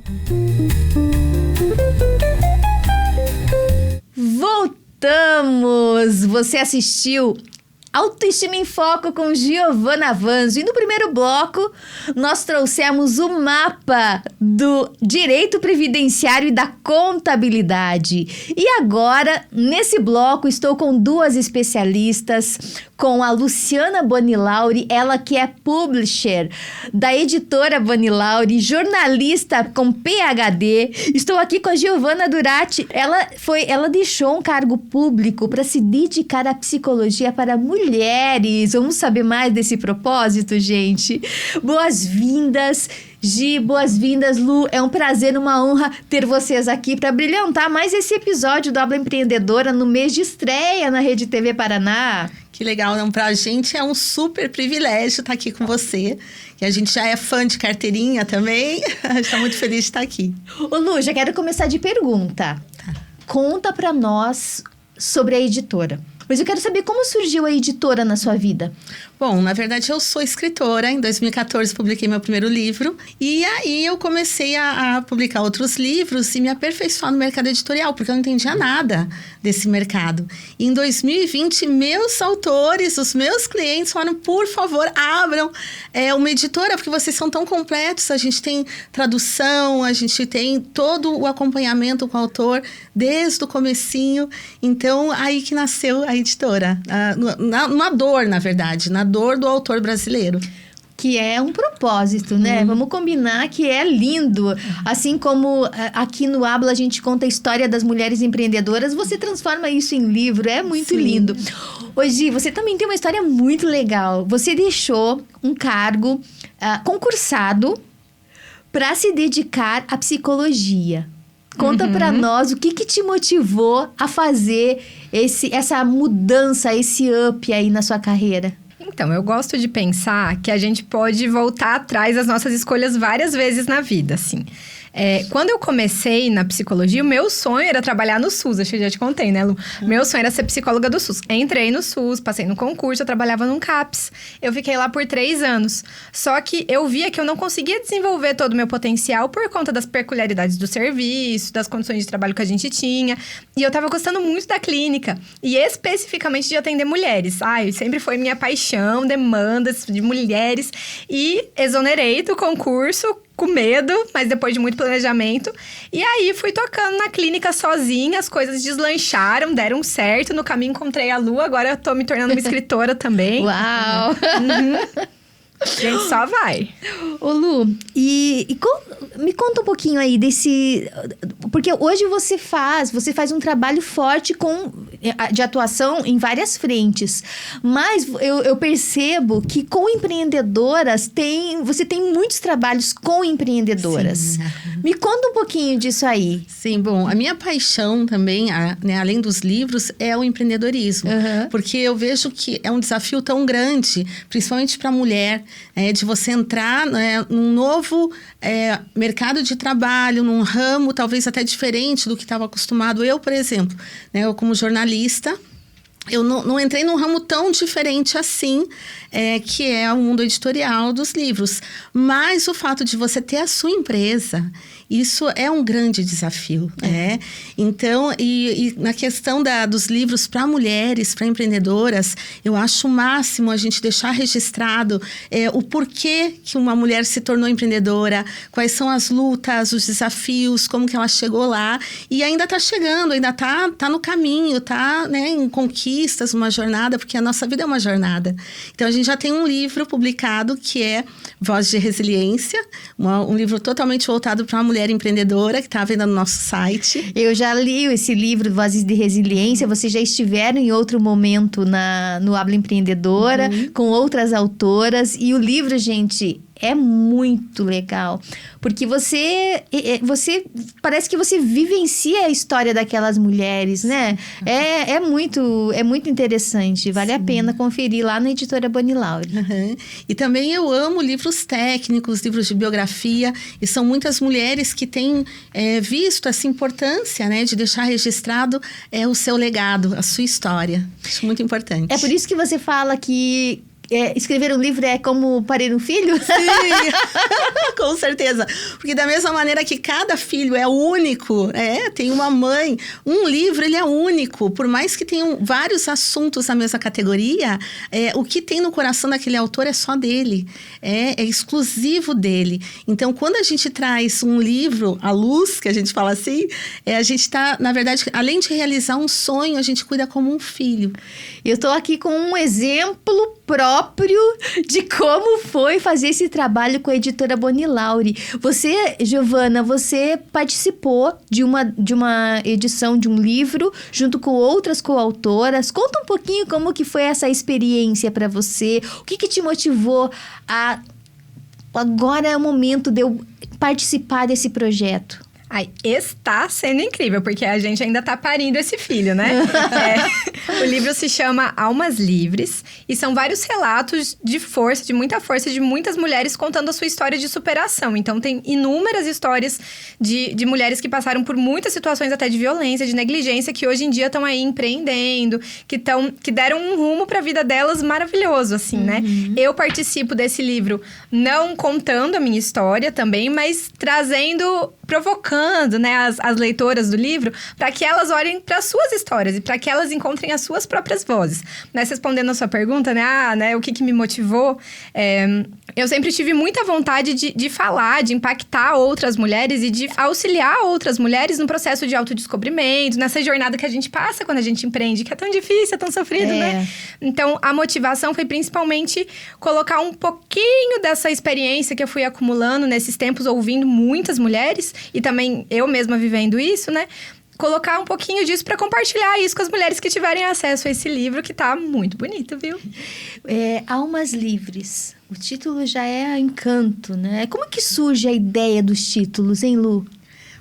Voltamos! Você assistiu Autoestima em Foco com Giovana Vanzo. E no primeiro bloco, nós trouxemos o mapa do direito previdenciário e da contabilidade. E agora, nesse bloco, estou com duas especialistas, com a Luciana Bonilauri, ela que é publisher da editora Bonilauri, jornalista com PhD. Estou aqui com a Giovana Durati. Ela deixou um cargo público para se dedicar à psicologia para mulheres. Vamos saber mais desse propósito, gente? Boas-vindas, Gi, boas-vindas, Lu. É um prazer, uma honra ter vocês aqui para brilhantar mais esse episódio do Habla Empreendedora no mês de estreia na Rede TV Paraná. Que legal, né? Pra gente é um super privilégio estar aqui com você. E a gente já é fã de carteirinha também. A gente tá muito feliz de estar aqui. Ô Lu, já quero começar de pergunta. Tá. Conta pra nós sobre a editora. Mas eu quero saber como surgiu a editora na sua vida. Bom, na verdade eu sou escritora. Em 2014 publiquei meu primeiro livro. E aí eu comecei a publicar outros livros e me aperfeiçoar no mercado editorial, porque eu não entendia nada desse mercado. E em 2020, meus autores, os meus clientes falaram, por favor, abram uma editora, porque vocês são tão completos. A gente tem tradução, a gente tem todo o acompanhamento com o autor, desde o comecinho. Então, aí que nasceu a editora. Na dor, na verdade, na dor do autor brasileiro. Que é um propósito, né? Vamos combinar que é lindo. Assim como aqui no Habla a gente conta a história das mulheres empreendedoras, você transforma isso em livro. É muito lindo. Hoje, você também tem uma história muito legal. Você deixou um cargo concursado para se dedicar à psicologia. Conta pra nós o que te motivou a fazer essa mudança, esse up aí na sua carreira. Então, eu gosto de pensar que a gente pode voltar atrás das nossas escolhas várias vezes na vida, assim. Quando eu comecei na psicologia, o meu sonho era trabalhar no SUS. Acho que eu já te contei, né, Lu? Meu sonho era ser psicóloga do SUS. Entrei no SUS, passei no concurso, eu trabalhava num CAPS. Eu fiquei lá por 3 anos. Só que eu via que eu não conseguia desenvolver todo o meu potencial por conta das peculiaridades do serviço, das condições de trabalho que a gente tinha. E eu tava gostando muito da clínica. E especificamente de atender mulheres. Sempre foi minha paixão, demandas de mulheres. E exonerei do concurso, com medo, mas depois de muito planejamento. E aí, fui tocando na clínica sozinha, as coisas deslancharam, deram certo. No caminho, encontrei a Lu, agora eu tô me tornando uma escritora também. Uau! A gente só vai. Ô Lu, me conta um pouquinho aí desse... Porque hoje você faz um trabalho forte de atuação em várias frentes. Mas eu percebo que com empreendedoras você tem muitos trabalhos com empreendedoras. Sim. Me conta um pouquinho disso aí. Sim, bom, a minha paixão também, além dos livros, é o empreendedorismo. Porque eu vejo que é um desafio tão grande, principalmente para a mulher, de você entrar num novo mercado de trabalho, num ramo talvez até diferente do que estava acostumado. Eu, por exemplo, eu como jornalista, eu não entrei num ramo tão diferente assim, que é o mundo editorial dos livros. Mas o fato de você ter a sua empresa Isso é um grande desafio, né? Então, e na questão dos livros para mulheres, para empreendedoras, eu acho o máximo a gente deixar registrado o porquê que uma mulher se tornou empreendedora, quais são as lutas, os desafios, como que ela chegou lá e ainda está chegando, ainda tá no caminho, tá, né, em conquistas, uma jornada, porque a nossa vida é uma jornada. Então, a gente já tem um livro publicado que é Voz de Resiliência, um livro totalmente voltado para uma mulher empreendedora, que está à venda no nosso site. Eu já li esse livro, Vozes de Resiliência. Vocês já estiveram em outro momento no Habla Empreendedora, com outras autoras. E o livro, gente, é muito legal. Porque você parece que você vivencia a história daquelas mulheres, né? É muito interessante. Vale a pena conferir lá na Editora Bonilaure. E também eu amo livros técnicos, livros de biografia. E são muitas mulheres que têm visto essa importância, né, de deixar registrado o seu legado, a sua história. Acho muito importante. É por isso que você fala que escrever um livro é como parir um filho? Sim, com certeza. Porque da mesma maneira que cada filho é único, tem uma mãe, um livro ele é único. Por mais que tenham vários assuntos na mesma categoria, o que tem no coração daquele autor é só dele. É exclusivo dele. Então, quando a gente traz um livro à luz, que a gente fala assim, a gente está, na verdade, além de realizar um sonho, a gente cuida como um filho. Eu estou aqui com um exemplo próprio de como foi fazer esse trabalho com a Editora Bonilaure. Você, Giovana, você participou de uma edição de um livro junto com outras coautoras. Conta um pouquinho como que foi essa experiência para você. O que te motivou a... Agora é o momento de eu participar desse projeto. Ai, está sendo incrível, porque a gente ainda tá parindo esse filho, né? O livro se chama Almas Livres e são vários relatos de força, de muita força, de muitas mulheres contando a sua história de superação. Então, tem inúmeras histórias de mulheres que passaram por muitas situações até de violência, de negligência, que hoje em dia estão aí empreendendo, que deram um rumo para a vida delas maravilhoso, assim, né? Eu participo desse livro não contando a minha história também, mas provocando, né, as leitoras do livro para que elas olhem para as suas histórias e para que elas encontrem as suas próprias vozes. Mas respondendo a sua pergunta, né, o que me motivou, eu sempre tive muita vontade de falar, de impactar outras mulheres e de auxiliar outras mulheres no processo de autodescobrimento, nessa jornada que a gente passa quando a gente empreende, que é tão difícil, é tão sofrido, né? Então, a motivação foi principalmente colocar um pouquinho dessa experiência que eu fui acumulando nesses tempos, ouvindo muitas mulheres, e também eu mesma vivendo isso, né? Colocar um pouquinho disso para compartilhar isso com as mulheres que tiverem acesso a esse livro, que tá muito bonito, viu? Almas Livres. O título já é encanto, né? Como que surge a ideia dos títulos, hein, Lu?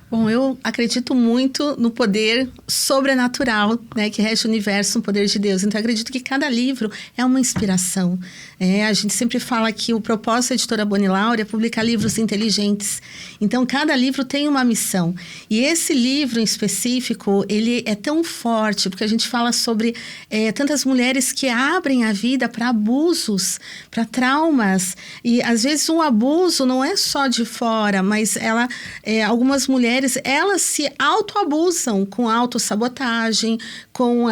Bom, eu acredito muito no poder sobrenatural, né, que rege o universo, no poder de Deus. Então, eu acredito que cada livro é uma inspiração. A gente sempre fala que o propósito da Editora Bonilaure é publicar livros inteligentes. Então, cada livro tem uma missão. E esse livro em específico, ele é tão forte, porque a gente fala sobre tantas mulheres que abrem a vida para abusos, para traumas. E, às vezes, um abuso não é só de fora, mas algumas mulheres, elas se autoabusam com autossabotagem, com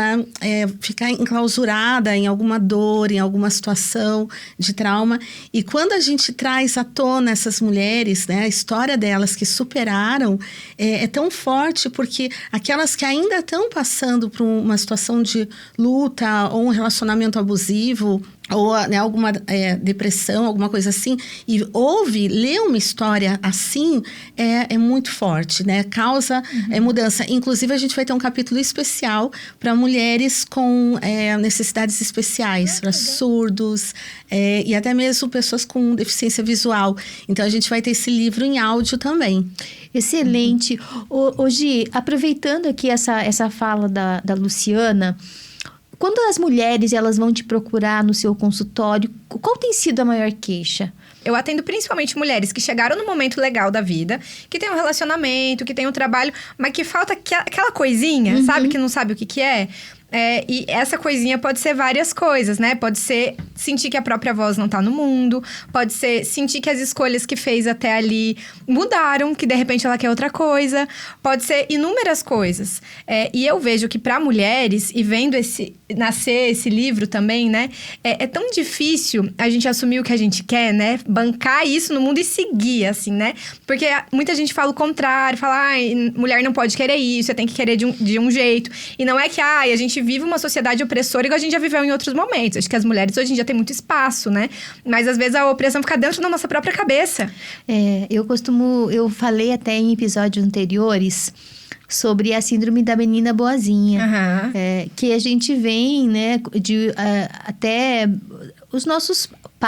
ficar enclausurada em alguma dor, em alguma situação de trauma. E quando a gente traz à tona essas mulheres, né, a história delas que superaram, é tão forte, porque aquelas que ainda estão passando por uma situação de luta ou um relacionamento abusivo, ou, né, alguma depressão, alguma coisa assim, e lê uma história assim, é muito forte, né? Causa mudança. Inclusive, a gente vai ter um capítulo especial para mulheres com necessidades especiais, para surdos, e até mesmo pessoas com deficiência visual. Então, a gente vai ter esse livro em áudio também. Excelente. Gi, aproveitando aqui essa fala da Luciana, quando as mulheres elas vão te procurar no seu consultório, qual tem sido a maior queixa? Eu atendo principalmente mulheres que chegaram no momento legal da vida, que tem um relacionamento, que tem um trabalho, mas que falta aquela coisinha, sabe? Que não sabe o que é. E essa coisinha pode ser várias coisas, né? Pode ser sentir que a própria voz não tá no mundo. Pode ser sentir que as escolhas que fez até ali mudaram, que de repente ela quer outra coisa. Pode ser inúmeras coisas. E eu vejo que para mulheres, e vendo nascer esse livro também, né? É tão difícil a gente assumir o que a gente quer, né? Bancar isso no mundo e seguir, assim, né? Porque muita gente fala o contrário, fala, mulher não pode querer isso, você tem que querer de um jeito. E não é que, a gente vive uma sociedade opressora igual a gente já viveu em outros momentos. Acho que as mulheres hoje em dia têm muito espaço, né? Mas às vezes a opressão fica dentro da nossa própria cabeça. Eu falei até em episódios anteriores sobre a síndrome da menina boazinha. Uhum. Que a gente vem, né, até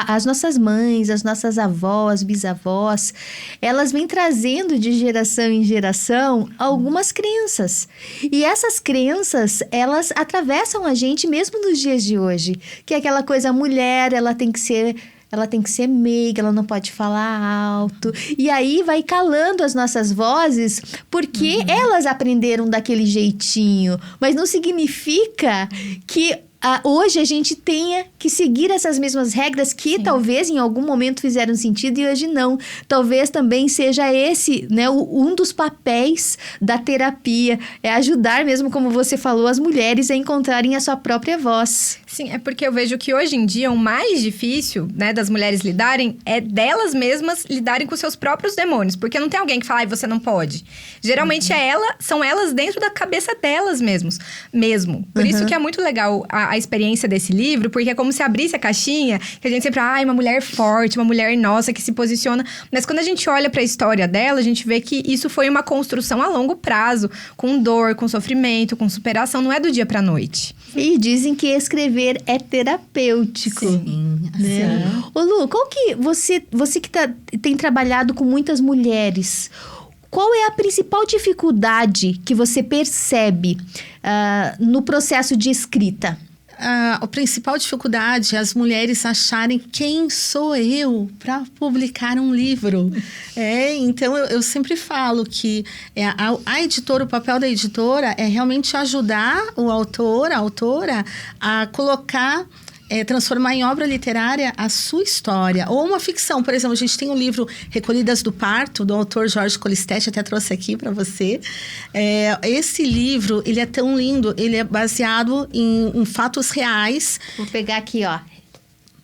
as nossas mães, as nossas avós, bisavós, elas vêm trazendo de geração em geração algumas crenças. E essas crenças, elas atravessam a gente mesmo nos dias de hoje. Que é aquela coisa, a mulher, ela tem que ser meiga, ela não pode falar alto. E aí vai calando as nossas vozes, porque elas aprenderam daquele jeitinho. Mas não significa que hoje a gente tenha que seguir essas mesmas regras que talvez em algum momento fizeram sentido e hoje não. Talvez também seja esse, né, um dos papéis da terapia. É ajudar mesmo, como você falou, as mulheres a encontrarem a sua própria voz. Sim, é porque eu vejo que hoje em dia o mais difícil, né, das mulheres lidarem é delas mesmas lidarem com seus próprios demônios. Porque não tem alguém que fala, você não pode. Geralmente são elas dentro da cabeça delas mesmo. Por isso que é muito legal a experiência desse livro, porque é como se abrisse a caixinha, que a gente sempre, uma mulher forte, uma mulher nossa que se posiciona. Mas quando a gente olha para a história dela, a gente vê que isso foi uma construção a longo prazo, com dor, com sofrimento, com superação, não é do dia pra noite. E dizem que escrever é terapêutico. Sim, né? Ô Lu, qual que você que tem trabalhado com muitas mulheres, qual é a principal dificuldade que você percebe no processo de escrita? A principal dificuldade é as mulheres acharem quem sou eu para publicar um livro. Então, eu sempre falo que a editora, o papel da editora é realmente ajudar o autor, a autora, a colocar... transformar em obra literária a sua história. Ou uma ficção. Por exemplo, a gente tem um livro Recolhidas do Parto, do autor Jorge Colistete, até trouxe aqui para você. Esse livro, ele é tão lindo, ele é baseado em fatos reais. Vou pegar aqui, ó.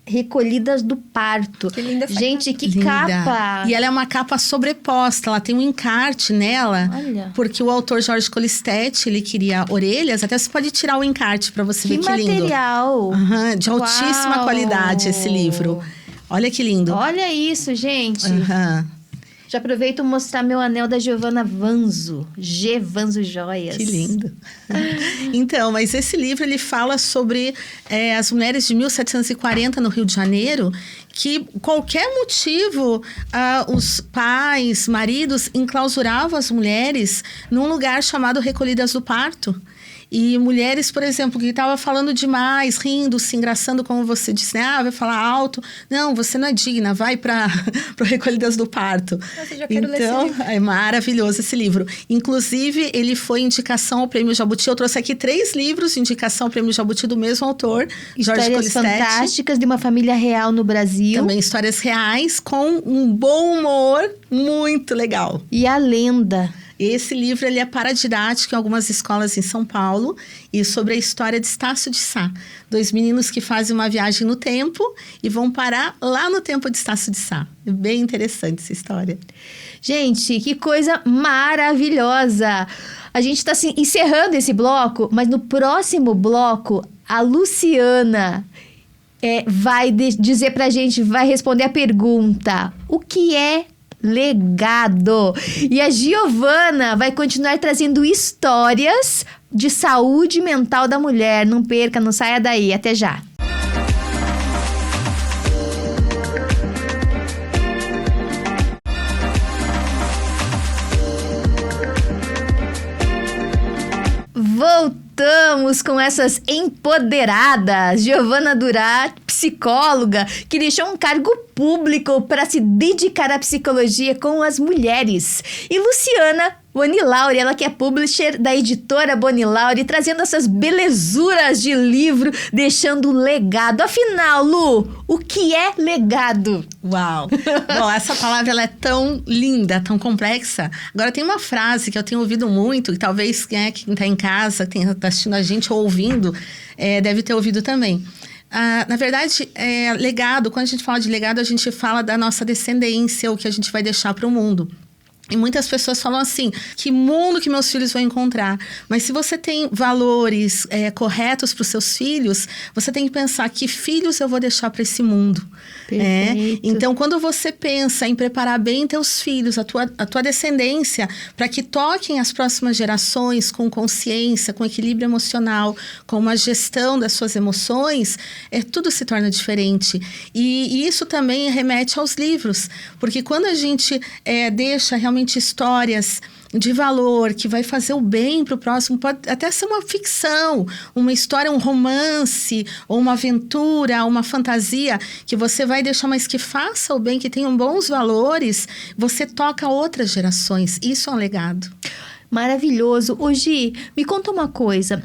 Recolhidas do Parto. Que linda essa gente, que Linda. capa! E ela é uma capa sobreposta, ela tem um encarte nela. Olha. Porque o autor Jorge Colistete, ele queria orelhas. Até você pode tirar o encarte para você ver que lindo. material! De altíssima Uau. qualidade esse livro. Olha que lindo. Olha isso, gente! Aham. Já aproveito para mostrar meu anel da Giovanna Vanzo. G. Vanzo Joias. Que lindo. Então, mas esse livro, ele fala sobre as mulheres de 1740 no Rio de Janeiro, que qualquer motivo, os pais, maridos, enclausuravam as mulheres num lugar chamado Recolhidas do Parto. E mulheres, por exemplo, que estavam falando demais, rindo, se engraçando, como você disse, né? Vai falar alto. Não, você não é digna, vai para Recolhidas do Parto. Nossa, já quero ler esse livro. É maravilhoso esse livro. Inclusive, ele foi indicação ao Prêmio Jabuti. Eu trouxe aqui 3 livros de indicação ao Prêmio Jabuti do mesmo autor, Jorge Histórias Colistete. fantásticas de uma família real no Brasil. Também histórias reais com um bom humor muito legal. E a lenda. Esse livro, ele é paradidático em algumas escolas em São Paulo e sobre a história de Estácio de Sá. 2 meninos que fazem uma viagem no tempo e vão parar lá no tempo de Estácio de Sá. É bem interessante essa história. Gente, que coisa maravilhosa! A gente está encerrando esse bloco, mas no próximo bloco, a Luciana vai dizer pra gente, vai responder a pergunta: o que é legado? E a Giovanna vai continuar trazendo histórias de saúde mental da mulher. Não perca, não saia daí. Até já. Voltamos com essas empoderadas. Giovanna Durat, psicóloga, que deixou um cargo público para se dedicar à psicologia com as mulheres. E Luciana, Boni Laure, ela que é publisher da editora Boni Laure, trazendo essas belezuras de livro, deixando um legado. Afinal, Lu, o que é legado? Uau! Bom, essa palavra ela é tão linda, tão complexa. Agora, tem uma frase que eu tenho ouvido muito, e talvez quem está em casa, quem está assistindo a gente ou ouvindo, deve ter ouvido também. Na verdade, legado, quando a gente fala de legado, a gente fala da nossa descendência, o que a gente vai deixar para o mundo. E muitas pessoas falam assim, que mundo que meus filhos vão encontrar. Mas se você tem valores corretos para os seus filhos, você tem que pensar que filhos eu vou deixar para esse mundo. Então, quando você pensa em preparar bem teus filhos, a tua descendência, para que toquem as próximas gerações com consciência, com equilíbrio emocional, com uma gestão das suas emoções, tudo se torna diferente. E isso também remete aos livros. Porque quando a gente deixa realmente histórias de valor, que vai fazer o bem para o próximo, pode até ser uma ficção, uma história, um romance, ou uma aventura, uma fantasia, que você vai deixar, mas que faça o bem, que tenham bons valores, você toca outras gerações. Isso é um legado. Maravilhoso. Gi, me conta uma coisa.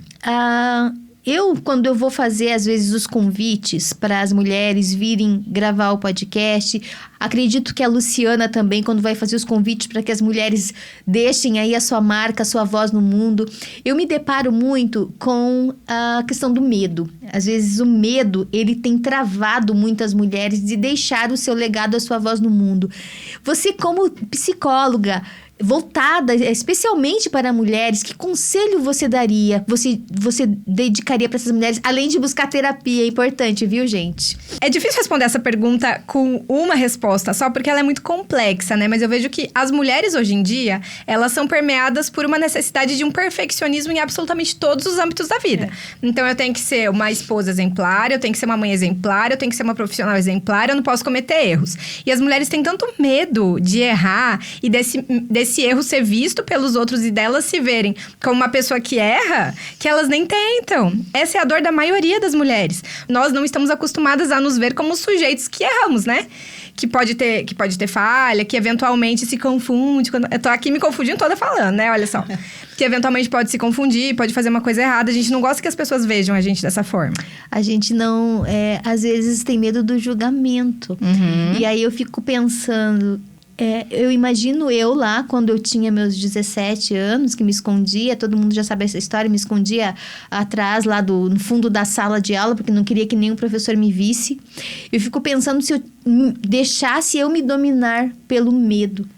Quando eu vou fazer, às vezes, os convites para as mulheres virem gravar o podcast, acredito que a Luciana também, quando vai fazer os convites para que as mulheres deixem aí a sua marca, a sua voz no mundo, eu me deparo muito com a questão do medo. Às vezes, o medo, ele tem travado muitas mulheres de deixar o seu legado, a sua voz no mundo. Você, como psicóloga, voltada especialmente para mulheres, que conselho você daria? Você dedicaria para essas mulheres, além de buscar terapia? É importante, viu, gente? É difícil responder essa pergunta com uma resposta só, porque ela é muito complexa, né? Mas eu vejo que as mulheres hoje em dia, elas são permeadas por uma necessidade de um perfeccionismo em absolutamente todos os âmbitos da vida. Então, eu tenho que ser uma esposa exemplar, eu tenho que ser uma mãe exemplar, eu tenho que ser uma profissional exemplar, eu não posso cometer erros. E as mulheres têm tanto medo de errar e desse erro ser visto pelos outros e delas se verem como uma pessoa que erra, que elas nem tentam. Essa é a dor da maioria das mulheres. Nós não estamos acostumadas a nos ver como sujeitos que erramos, né? Que pode ter falha, que eventualmente se confunde. Eu tô aqui me confundindo toda falando, né? Olha só. Que eventualmente pode se confundir, pode fazer uma coisa errada. A gente não gosta que as pessoas vejam a gente dessa forma. A gente não... às vezes tem medo do julgamento. E aí eu fico pensando... eu imagino eu lá, quando eu tinha meus 17 anos, que me escondia, todo mundo já sabe essa história, me escondia atrás, lá no fundo da sala de aula, porque não queria que nenhum professor me visse. Eu fico pensando se eu deixasse eu me dominar pelo medo.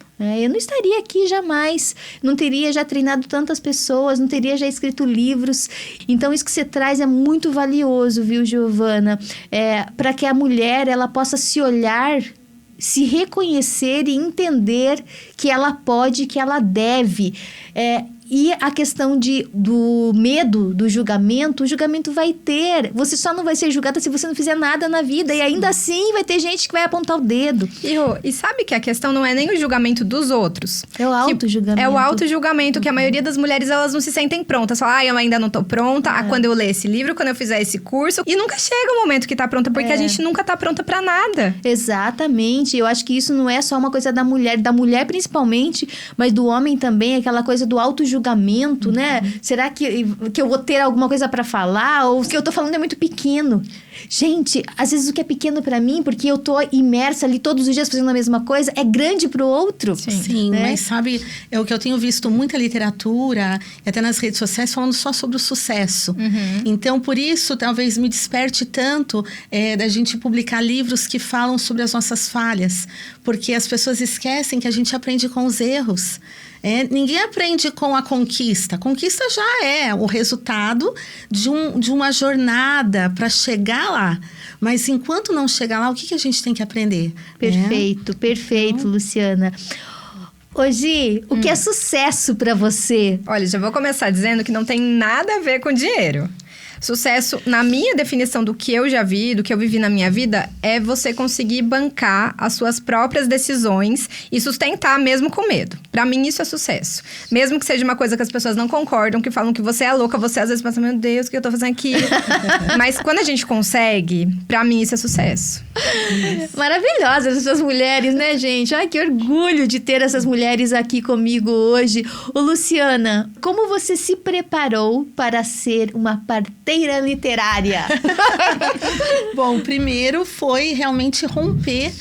Eu não estaria aqui jamais, não teria já treinado tantas pessoas, não teria já escrito livros. Então, isso que você traz é muito valioso, viu, Giovana? Para que a mulher ela possa se olhar, se reconhecer e entender que ela pode, que ela deve. E a questão do medo do julgamento, o julgamento vai ter. Você só não vai ser julgada se você não fizer nada na vida. E ainda assim vai ter gente que vai apontar o dedo. E sabe que a questão não é nem o julgamento dos outros. É o auto-julgamento. É o auto-julgamento, que a maioria das mulheres, elas não se sentem prontas. Falam, eu ainda não tô pronta. Quando eu ler esse livro, quando eu fizer esse curso. E nunca chega o momento que tá pronta, porque a gente nunca tá pronta pra nada. Exatamente. Eu acho que isso não é só uma coisa da mulher principalmente, mas do homem também, aquela coisa do auto-julgamento, né? Será que eu vou ter alguma coisa pra falar? Ou o que eu tô falando é muito pequeno? Gente, às vezes o que é pequeno pra mim, porque eu tô imersa ali todos os dias fazendo a mesma coisa, é grande pro outro. Sim, né? Mas sabe, é o que eu tenho visto muita literatura, e até nas redes sociais, falando só sobre o sucesso. Então, por isso, talvez me desperte tanto da gente publicar livros que falam sobre as nossas falhas. Porque as pessoas esquecem que a gente aprende com os erros. Ninguém aprende com a conquista. A conquista já é o resultado de uma jornada para chegar lá. Mas enquanto não chegar lá, o que a gente tem que aprender? Perfeito, Luciana. Gi, o que é sucesso para você? Olha, já vou começar dizendo que não tem nada a ver com dinheiro. Sucesso, na minha definição do que eu já vi, do que eu vivi na minha vida, é você conseguir bancar as suas próprias decisões e sustentar mesmo com medo. Pra mim, isso é sucesso. Mesmo que seja uma coisa que as pessoas não concordam, que falam que você é louca, você às vezes pensa, meu Deus, o que eu tô fazendo aqui? Mas quando a gente consegue, pra mim, isso é sucesso. Maravilhosas essas mulheres, né, gente? Ai, que orgulho de ter essas mulheres aqui comigo hoje. Ô, Luciana, como você se preparou para ser uma parteira literária? Bom, primeiro foi realmente romper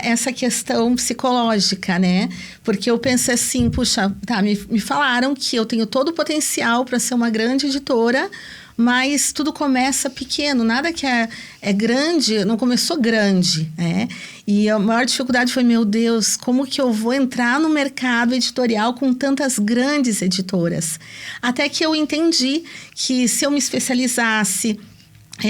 essa questão psicológica, né? Porque eu pensei assim, puxa, tá, me falaram que eu tenho todo o potencial para ser uma grande editora, mas tudo começa pequeno, nada que é grande, não começou grande, né? E a maior dificuldade foi, meu Deus, como que eu vou entrar no mercado editorial com tantas grandes editoras? Até que eu entendi que se eu me especializasse,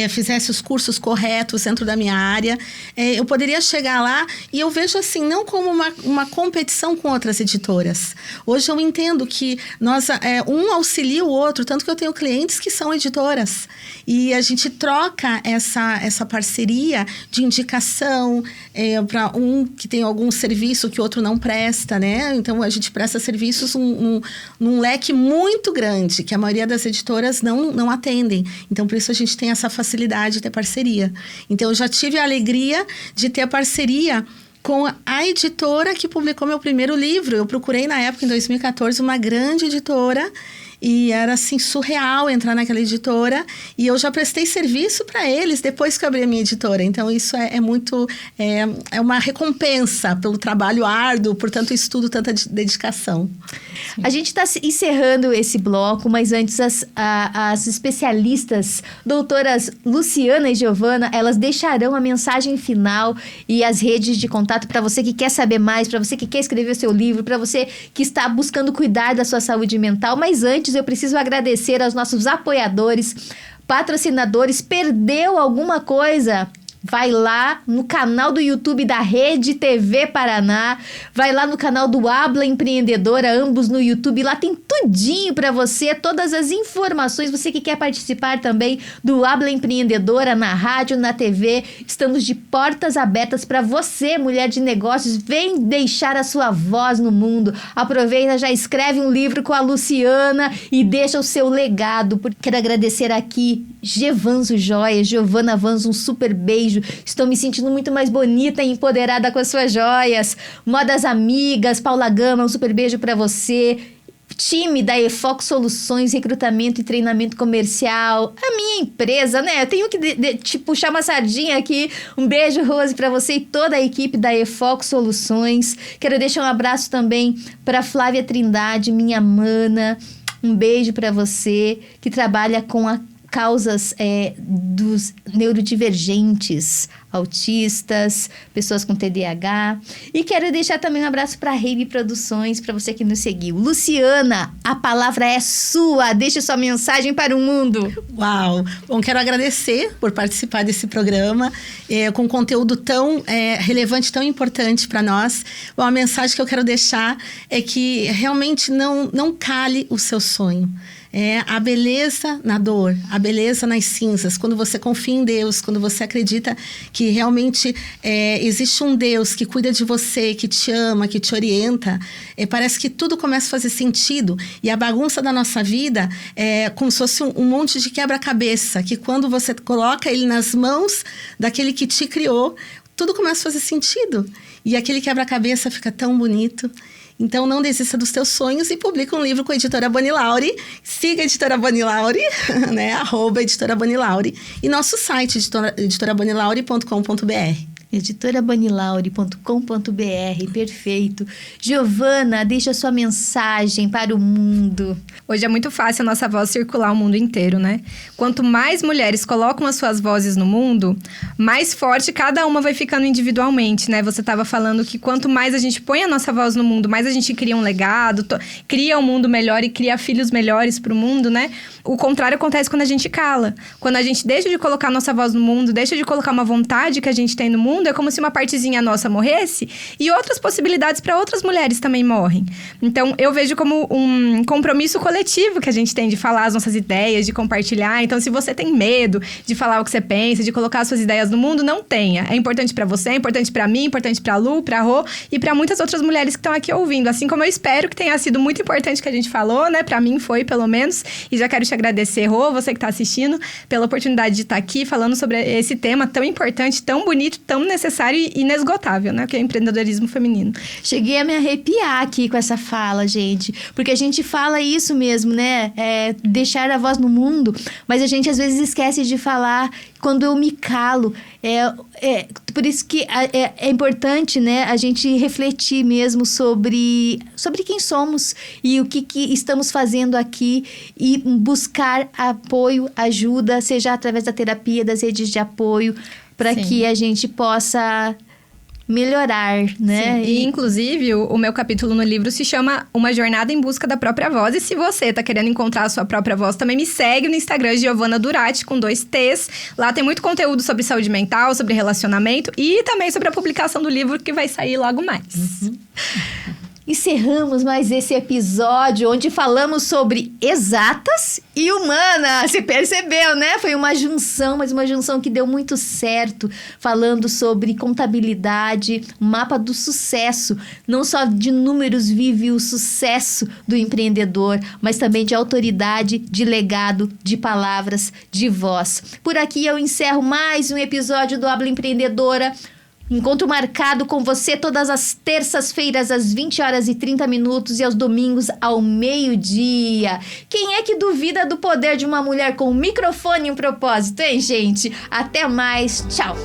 fizesse os cursos corretos dentro da minha área, eu poderia chegar lá e eu vejo assim, não como uma competição com outras editoras. Hoje eu entendo que um auxilia o outro, tanto que eu tenho clientes que são editoras. E a gente troca essa parceria de indicação para um que tem algum serviço que o outro não presta, né? Então, a gente presta serviços num leque muito grande, que a maioria das editoras não atendem. Então, por isso a gente tem essa facilidade de ter parceria. Então, eu já tive a alegria de ter parceria com a editora que publicou meu primeiro livro. Eu procurei, na época, em 2014, uma grande editora. E era, assim, surreal entrar naquela editora. E eu já prestei serviço para eles depois que eu abri a minha editora. Então, isso é muito... É uma recompensa pelo trabalho árduo, por tanto estudo, tanta dedicação. A gente está encerrando esse bloco, mas antes as especialistas, doutoras Luciana e Giovana, elas deixarão a mensagem final e as redes de contato para você que quer saber mais, para você que quer escrever o seu livro, para você que está buscando cuidar da sua saúde mental. Mas antes, eu preciso agradecer aos nossos apoiadores, patrocinadores. Perdeu alguma coisa? Vai lá no canal do YouTube da Rede TV Paraná, vai lá no canal do Habla Empreendedora, ambos no YouTube, lá tem tudinho para você, todas as informações. Você que quer participar também do Habla Empreendedora na rádio, na TV, estamos de portas abertas para você, mulher de negócios, vem deixar a sua voz no mundo. Aproveita, já escreve um livro com a Luciana e deixa o seu legado. Quero agradecer aqui Gevanzo Joias, Giovana Vanzo, um super beijo. Estou me sentindo muito mais bonita e empoderada com as suas joias. Modas Amigas, Paula Gama, um super beijo para você. Time da EFOC Soluções, recrutamento e treinamento comercial. A minha empresa, né? Eu tenho que te puxar uma sardinha aqui. Um beijo, Rose, para você e toda a equipe da EFOC Soluções. Quero deixar um abraço também para Flávia Trindade, minha mana. Um beijo para você que trabalha com causas dos neurodivergentes, autistas, pessoas com TDAH. E quero deixar também um abraço para a Reine Produções, para você que nos seguiu. Luciana, a palavra é sua. Deixe sua mensagem para o mundo. Uau! Bom, quero agradecer por participar desse programa, com conteúdo tão relevante, tão importante para nós. Bom, a mensagem que eu quero deixar é que realmente não cale o seu sonho. A beleza na dor, a beleza nas cinzas, quando você confia em Deus, quando você acredita que realmente existe um Deus que cuida de você, que te ama, que te orienta, parece que tudo começa a fazer sentido. E a bagunça da nossa vida é como se fosse um monte de quebra-cabeça, que quando você coloca ele nas mãos daquele que te criou, tudo começa a fazer sentido. E aquele quebra-cabeça fica tão bonito. Então, não desista dos teus sonhos e publica um livro com a Editora Bonilauri. Siga a Editora Bonilauri, né? @Editora Bonilauri. E nosso site, editorabonilauri.com.br. editorabonilauri.com.br, perfeito. Giovana, deixa sua mensagem para o mundo. Hoje é muito fácil a nossa voz circular o mundo inteiro, né? Quanto mais mulheres colocam as suas vozes no mundo, mais forte cada uma vai ficando individualmente, né? Você estava falando que quanto mais a gente põe a nossa voz no mundo, mais a gente cria um legado, cria um mundo melhor e cria filhos melhores para o mundo, né? O contrário acontece quando a gente cala. Quando a gente deixa de colocar a nossa voz no mundo, deixa de colocar uma vontade que a gente tem no mundo, mundo, é como se uma partezinha nossa morresse e outras possibilidades para outras mulheres também morrem. Então, eu vejo como um compromisso coletivo que a gente tem de falar as nossas ideias, de compartilhar. Então, se você tem medo de falar o que você pensa, de colocar as suas ideias no mundo, não tenha. É importante para você, é importante para mim, é importante para Lu, para Rô e para muitas outras mulheres que estão aqui ouvindo. Assim como eu espero que tenha sido muito importante que a gente falou, né? Para mim foi, pelo menos. E já quero te agradecer, Rô, você que está assistindo, pela oportunidade de estar aqui falando sobre esse tema tão importante, tão bonito, tão necessário e inesgotável, né? Que é o empreendedorismo feminino. Cheguei a me arrepiar aqui com essa fala, gente. Porque a gente fala isso mesmo, né? Deixar a voz no mundo. Mas a gente, às vezes, esquece de falar quando eu me calo. Por isso que é importante, né? A gente refletir mesmo sobre quem somos e o que estamos fazendo aqui. E buscar apoio, ajuda, seja através da terapia, das redes de apoio, para que a gente possa melhorar, né? Sim. E, inclusive, o meu capítulo no livro se chama Uma Jornada em Busca da Própria Voz. E se você tá querendo encontrar a sua própria voz, também me segue no Instagram, Giovana Durati, com 2 T's. Lá tem muito conteúdo sobre saúde mental, sobre relacionamento e também sobre a publicação do livro que vai sair logo mais. Encerramos mais esse episódio onde falamos sobre exatas e humanas. Você percebeu, né? Foi uma junção, mas uma junção que deu muito certo. Falando sobre contabilidade, mapa do sucesso. Não só de números vive o sucesso do empreendedor, mas também de autoridade, de legado, de palavras, de voz. Por aqui eu encerro mais um episódio do Habla Empreendedora. Encontro marcado com você todas as terças-feiras às 20h30 e aos domingos ao meio-dia. Quem é que duvida do poder de uma mulher com um microfone e um propósito, hein, gente? Até mais. Tchau.